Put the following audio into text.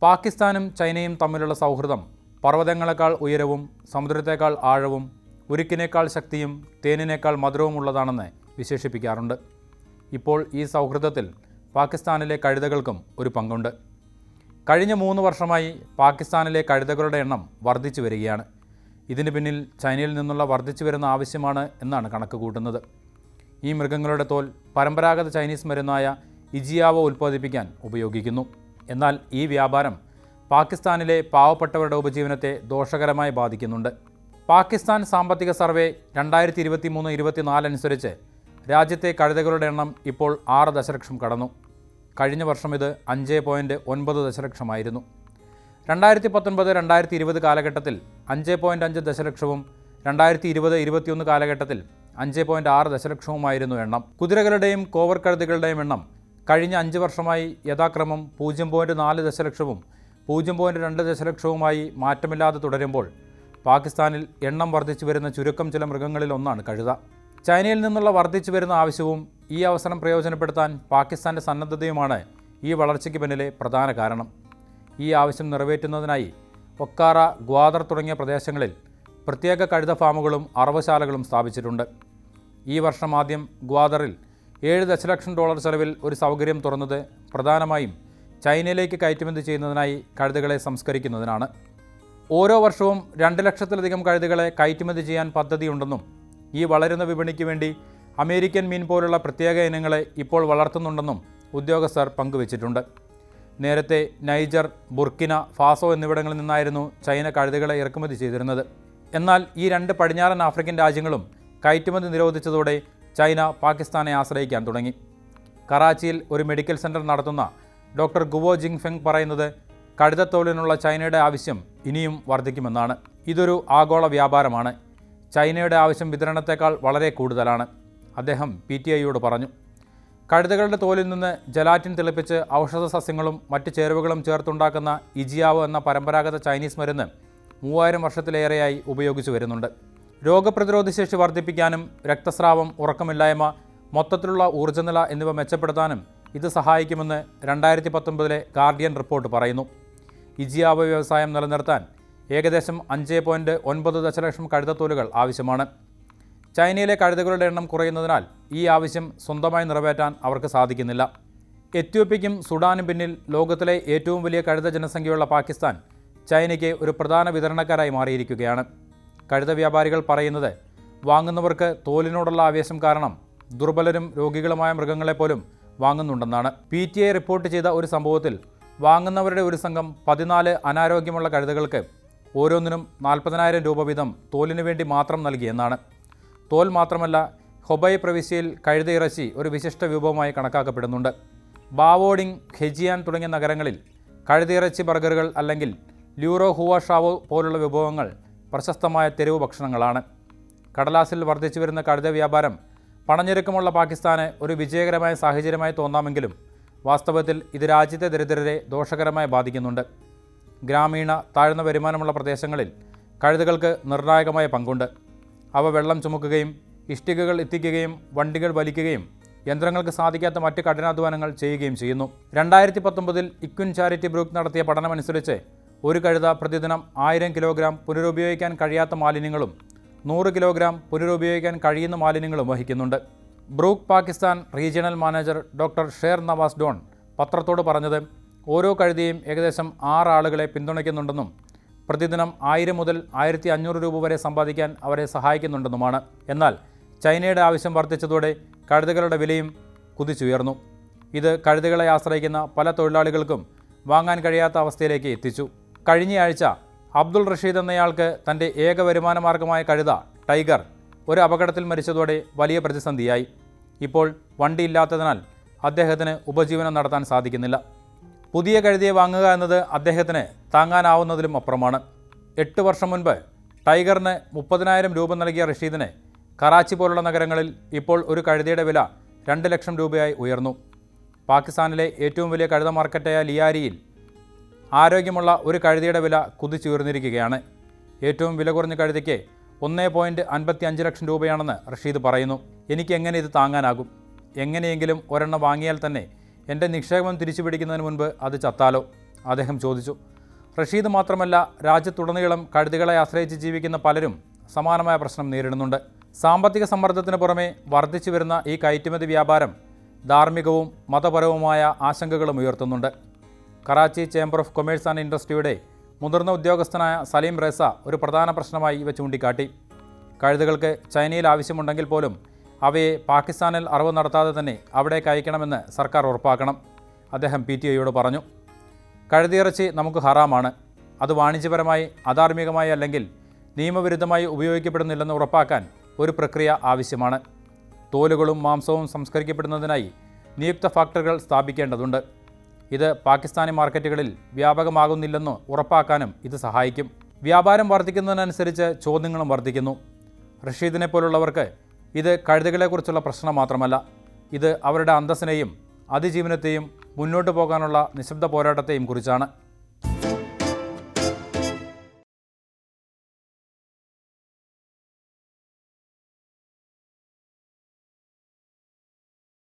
പാകിസ്ഥാനും ചൈനയും തമ്മിലുള്ള സൗഹൃദം പർവ്വതങ്ങളെക്കാൾ ഉയരവും സമുദ്രത്തേക്കാൾ ആഴവും ഉരുക്കിനേക്കാൾ ശക്തിയും തേനിനേക്കാൾ മധുരവുമുള്ളതാണെന്ന് വിശേഷിപ്പിക്കാറുണ്ട്. ഇപ്പോൾ ഈ സൗഹൃദത്തിൽ പാകിസ്ഥാനിലെ കഴുതകൾക്കും ഒരു പങ്കുണ്ട്. കഴിഞ്ഞ 3 വർഷമായി പാകിസ്ഥാനിലെ കഴുതകളുടെ എണ്ണം വർദ്ധിച്ചു വരികയാണ്. ഇതിന് പിന്നിൽ ചൈനയിൽ നിന്നുള്ള വർദ്ധിച്ചു വരുന്ന ആവശ്യമാണ് എന്നാണ് കണക്ക് കൂട്ടുന്നത്. ഈ മൃഗങ്ങളുടെ തോൽ പരമ്പരാഗത ചൈനീസ് മരുന്നായ ഇജിയാവോ ഉൽപ്പാദിപ്പിക്കാൻ ഉപയോഗിക്കുന്നു. എന്നാൽ ഈ വ്യാപാരം പാകിസ്ഥാനിലെ പാവപ്പെട്ടവരുടെ ഉപജീവനത്തെ ദോഷകരമായി ബാധിക്കുന്നുണ്ട്. പാകിസ്ഥാൻ സാമ്പത്തിക സർവേ 2023-24 അനുസരിച്ച് രാജ്യത്തെ കഴുതകളുടെ എണ്ണം ഇപ്പോൾ 6 ദശലക്ഷം കടന്നു. കഴിഞ്ഞ വർഷം ഇത് 5.9 ദശലക്ഷമായിരുന്നു. 2019-2020 കാലഘട്ടത്തിൽ 5.5 ദശലക്ഷവും 2020-21 കാലഘട്ടത്തിൽ 5.6 ദശലക്ഷവുമായിരുന്നു എണ്ണം. കുതിരകളുടെയും കോവർ കഴുതകളുടെയും എണ്ണം കഴിഞ്ഞ 5 വർഷമായി യഥാക്രമം 0.4 ദശലക്ഷവും 0.2 ദശലക്ഷവുമായി മാറ്റമില്ലാതെ തുടരുമ്പോൾ പാകിസ്ഥാനിൽ എണ്ണം വർദ്ധിച്ചു വരുന്ന ചുരുക്കം ചില മൃഗങ്ങളിൽ ഒന്നാണ് കഴുത. ചൈനയിൽ നിന്നുള്ള വർദ്ധിച്ചു വരുന്ന ആവശ്യവും ഈ അവസരം പ്രയോജനപ്പെടുത്താൻ പാകിസ്ഥാൻ്റെ സന്നദ്ധതയുമാണ് ഈ വളർച്ചയ്ക്ക് പിന്നിലെ പ്രധാന കാരണം. ഈ ആവശ്യം നിറവേറ്റുന്നതിനായി ഒക്കാറ, ഗ്വാദർ തുടങ്ങിയ പ്രദേശങ്ങളിൽ പ്രത്യേക കഴുത ഫാമുകളും അറവശാലകളും സ്ഥാപിച്ചിട്ടുണ്ട്. ഈ വർഷം ആദ്യം ഗ്വാദറിൽ $7 ദശലക്ഷം ചെലവിൽ ഒരു സൗകര്യം തുറന്നത് പ്രധാനമായും ചൈനയിലേക്ക് കയറ്റുമതി ചെയ്യുന്നതിനായി കഴുതകളെ സംസ്കരിക്കുന്നതിനാണ്. ഓരോ വർഷവും 2 ലക്ഷത്തിലധികം കഴുതകളെ കയറ്റുമതി ചെയ്യാൻ പദ്ധതിയുണ്ടെന്നും ഈ വളരുന്ന വിപണിക്ക് വേണ്ടി അമേരിക്കൻ മീൻ പോലുള്ള പ്രത്യേക ഇനങ്ങളെ ഇപ്പോൾ വളർത്തുന്നുണ്ടെന്നും ഉദ്യോഗസ്ഥർ പങ്കുവച്ചിട്ടുണ്ട്. നേരത്തെ നൈജർ, ബുർക്കിന ഫാസോ എന്നിവിടങ്ങളിൽ നിന്നായിരുന്നു ചൈന കഴുതകളെ ഇറക്കുമതി ചെയ്തിരുന്നത്. എന്നാൽ ഈ 2 പടിഞ്ഞാറൻ ആഫ്രിക്കൻ രാജ്യങ്ങളും കയറ്റുമതി നിരോധിച്ചതോടെ ചൈന പാകിസ്ഥാനെ ആശ്രയിക്കാൻ തുടങ്ങി. കറാച്ചിയിൽ ഒരു മെഡിക്കൽ സെൻറ്റർ നടത്തുന്ന ഡോക്ടർ ഗുവോ ജിങ്ഫെങ് പറയുന്നത് കഴുതത്തോലിനുള്ള ചൈനയുടെ ആവശ്യം ഇനിയും വർദ്ധിക്കുമെന്നാണ്. ഇതൊരു ആഗോള വ്യാപാരമാണ്. ചൈനയുടെ ആവശ്യം വിതരണത്തേക്കാൾ വളരെ കൂടുതലാണ്, അദ്ദേഹം PTIയോട് പറഞ്ഞു. കഴുതകളുടെ തോലിൽ നിന്ന് ജലാറ്റിൻ തിളപ്പിച്ച് ഔഷധ സസ്യങ്ങളും മറ്റ് ചേരുവകളും ചേർത്തുണ്ടാക്കുന്ന ഇജിയാവോ എന്ന പരമ്പരാഗത ചൈനീസ് മരുന്ന് 3000 വർഷത്തിലേറെയായി ഉപയോഗിച്ചു വരുന്നുണ്ട്. രോഗപ്രതിരോധശേഷി വർദ്ധിപ്പിക്കാനും രക്തസ്രാവം, ഉറക്കമില്ലായ്മ, മൊത്തത്തിലുള്ള ഊർജ്ജനില എന്നിവ മെച്ചപ്പെടുത്താനും ഇത് സഹായിക്കുമെന്ന് 2019 ഗാർഡിയൻ റിപ്പോർട്ട് പറയുന്നു. ഇജിയാവോ വ്യവസായം നിലനിർത്താൻ ഏകദേശം 5.9 ദശലക്ഷം കഴുതത്തോലുകൾ ആവശ്യമാണ്. ചൈനയിലെ കഴുതകളുടെ എണ്ണം കുറയുന്നതിനാൽ ഈ ആവശ്യം സ്വന്തമായി നിറവേറ്റാൻ അവർക്ക് സാധിക്കുന്നില്ല. എത്യോപ്യയ്ക്കും സുഡാനും പിന്നിൽ ലോകത്തിലെ ഏറ്റവും വലിയ കഴുത ജനസംഖ്യയുള്ള പാകിസ്ഥാൻ ചൈനയ്ക്ക് ഒരു പ്രധാന വിതരണക്കാരായി മാറിയിരിക്കുകയാണ്. കഴുത വ്യാപാരികൾ പറയുന്നത് വാങ്ങുന്നവർക്ക് തോലിനോടുള്ള ആവേശം കാരണം ദുർബലരും രോഗികളുമായ മൃഗങ്ങളെപ്പോലും വാങ്ങുന്നുണ്ടെന്നാണ്. PTI റിപ്പോർട്ട് ചെയ്ത ഒരു സംഭവത്തിൽ വാങ്ങുന്നവരുടെ ഒരു സംഘം 14 അനാരോഗ്യമുള്ള കഴുതകൾക്ക് ഓരോന്നിനും 40,000 രൂപ വീതം തോലിനു വേണ്ടി മാത്രം നൽകിയെന്നാണ്. തോൽ മാത്രമല്ല, ഹൊബൈ പ്രവിശ്യയിൽ കഴുത ഇറച്ചി ഒരു വിശിഷ്ട വിഭവമായി കണക്കാക്കപ്പെടുന്നുണ്ട്. ബാവോഡിങ്, ഖെജിയാൻ തുടങ്ങിയ നഗരങ്ങളിൽ കഴുതയിറച്ചി ബർഗറുകൾ അല്ലെങ്കിൽ ല്യൂറോ ഹുവ ഷാവോ പോലുള്ള വിഭവങ്ങൾ പ്രശസ്തമായ തെരുവ് ഭക്ഷണങ്ങളാണ്. കടലാസിൽ വർദ്ധിച്ചു വരുന്ന കഴുത വ്യാപാരം പണഞ്ഞെരുക്കമുള്ള പാകിസ്ഥാന് ഒരു വിജയകരമായ സാഹചര്യമായി തോന്നാമെങ്കിലും വാസ്തവത്തിൽ ഇത് രാജ്യത്തെ ദരിദ്രരെ ദോഷകരമായി ബാധിക്കുന്നുണ്ട്. ഗ്രാമീണ, താഴ്ന്ന വരുമാനമുള്ള പ്രദേശങ്ങളിൽ കഴുതകൾക്ക് നിർണായകമായ പങ്കുണ്ട്. അവ വെള്ളം ചുമക്കുകയും ഇഷ്ടികകൾ എത്തിക്കുകയും വണ്ടികൾ വലിക്കുകയും യന്ത്രങ്ങൾക്ക് സാധിക്കാത്ത മറ്റ് കഠിനാധ്വാനങ്ങൾ ചെയ്യുകയും ചെയ്യുന്നു. 2019 ഇക്വിൻ ചാരിറ്റി ബ്രൂക്ക് നടത്തിയ പഠനമനുസരിച്ച് ഒരു കഴുത പ്രതിദിനം 1000 കിലോഗ്രാം പുനരുപയോഗിക്കാൻ കഴിയാത്ത മാലിന്യങ്ങളും 100 കിലോഗ്രാം പുനരുപയോഗിക്കാൻ കഴിയുന്ന മാലിന്യങ്ങളും വഹിക്കുന്നുണ്ട്. Brooke Pakistan regional manager doctor Sher Nawaz Dawn പത്രത്തോട് പറഞ്ഞത് ഓരോ കഴുതയും ഏകദേശം 6 ആളുകളെ പിന്തുണയ്ക്കുന്നുണ്ടെന്നും പ്രതിദിനം 1000 മുതൽ 1500 രൂപ വരെ സമ്പാദിക്കാൻ അവരെ സഹായിക്കുന്നുണ്ടെന്നുമാണ്. എന്നാൽ ചൈനയുടെ ആവശ്യം വർദ്ധിച്ചതോടെ കഴുതകളുടെ വിലയും കുതിച്ചുയർന്നു. ഇത് കഴുതകളെ ആശ്രയിക്കുന്ന പല തൊഴിലാളികൾക്കും വാങ്ങാൻ കഴിയാത്ത അവസ്ഥയിലേക്ക് എത്തിച്ചു. കഴിഞ്ഞയാഴ്ച അബ്ദുൾ റഷീദ് എന്നയാൾക്ക് തൻ്റെ ഏക വരുമാന മാർഗമായ കഴുത ടൈഗർ ഒരു അപകടത്തിൽ മരിച്ചതോടെ വലിയ പ്രതിസന്ധിയായി. ഇപ്പോൾ വണ്ടിയില്ലാത്തതിനാൽ അദ്ദേഹത്തിന് ഉപജീവനം നടത്താൻ സാധിക്കുന്നില്ല. പുതിയ കഴുതയെ വാങ്ങുക എന്നത് അദ്ദേഹത്തിന് താങ്ങാനാവുന്നതിലും അപ്പുറമാണ്. 8 വർഷം മുൻപ് ടൈഗറിന് 30,000 രൂപ നൽകിയ റഷീദിന് കറാച്ചി പോലുള്ള നഗരങ്ങളിൽ ഇപ്പോൾ ഒരു കഴുതയുടെ വില 2 ലക്ഷം രൂപയായി ഉയർന്നു. പാകിസ്ഥാനിലെ ഏറ്റവും വലിയ കഴുത മാർക്കറ്റായ ലിയാരിയിൽ ആരോഗ്യമുള്ള ഒരു കഴുതയുടെ വില കുതിച്ചുയർന്നിരിക്കുകയാണ്. ഏറ്റവും വില കുറഞ്ഞ കഴുതയ്ക്ക് 1.55 ലക്ഷം രൂപയാണെന്ന് റഷീദ് പറയുന്നു. എനിക്ക് എങ്ങനെ ഇത് താങ്ങാനാകും? എങ്ങനെയെങ്കിലും ഒരെണ്ണം വാങ്ങിയാൽ തന്നെ എൻ്റെ നിക്ഷേപം തിരിച്ചു പിടിക്കുന്നതിന് മുൻപ് അത് ചത്താലോ? അദ്ദേഹം ചോദിച്ചു. റഷീദ് മാത്രമല്ല, രാജ്യത്തുടനീളം കഴുതുകളെ ആശ്രയിച്ച് ജീവിക്കുന്ന പലരും സമാനമായ പ്രശ്നം നേരിടുന്നുണ്ട്. സാമ്പത്തിക സമ്മർദ്ദത്തിന് പുറമെ വർദ്ധിച്ചു വരുന്ന ഈ കയറ്റുമതി വ്യാപാരം ധാർമ്മികവും മതപരവുമായ ആശങ്കകളും ഉയർത്തുന്നുണ്ട്. Karachi chamber of commerce and ഇൻഡസ്ട്രിയുടെ മുതിർന്ന ഉദ്യോഗസ്ഥനായ സലീം റേസ ഒരു പ്രധാന പ്രശ്നമായി ഇവ ചൂണ്ടിക്കാട്ടി. കഴുതുകൾക്ക് ചൈനയിൽ ആവശ്യമുണ്ടെങ്കിൽ പോലും അവയെ പാകിസ്ഥാനിൽ അറവ് നടത്താതെ തന്നെ അവിടേക്ക് അയക്കണമെന്ന് സർക്കാർ ഉറപ്പാക്കണം, അദ്ദേഹം PTIയോട് പറഞ്ഞു. കഴുതിയിറച്ചി നമുക്ക് ഹറാമാണ്. അത് വാണിജ്യപരമായി, അധാർമികമായി അല്ലെങ്കിൽ നിയമവിരുദ്ധമായി ഉപയോഗിക്കപ്പെടുന്നില്ലെന്ന് ഉറപ്പാക്കാൻ ഒരു പ്രക്രിയ ആവശ്യമാണ്. തോലുകളും മാംസവും സംസ്കരിക്കപ്പെടുന്നതിനായി നിയുക്ത ഫാക്ടറികൾ സ്ഥാപിക്കേണ്ടതുണ്ട്. ഇത് പാകിസ്ഥാനി മാർക്കറ്റുകളിൽ വ്യാപകമാകുന്നില്ലെന്ന് ഉറപ്പാക്കാനും ഇത് സഹായിക്കും. വ്യാപാരം വർദ്ധിക്കുന്നതിനനുസരിച്ച് ചോദ്യങ്ങളും വർദ്ധിക്കുന്നു. റഷീദിനെ പോലുള്ളവർക്ക് ഇത് കഴുതുകളെക്കുറിച്ചുള്ള പ്രശ്നം മാത്രമല്ല, ഇത് അവരുടെ അന്തസ്സിനെയും അതിജീവനത്തെയും മുന്നോട്ടു പോകാനുള്ള നിശബ്ദ പോരാട്ടത്തെയും കുറിച്ചാണ്.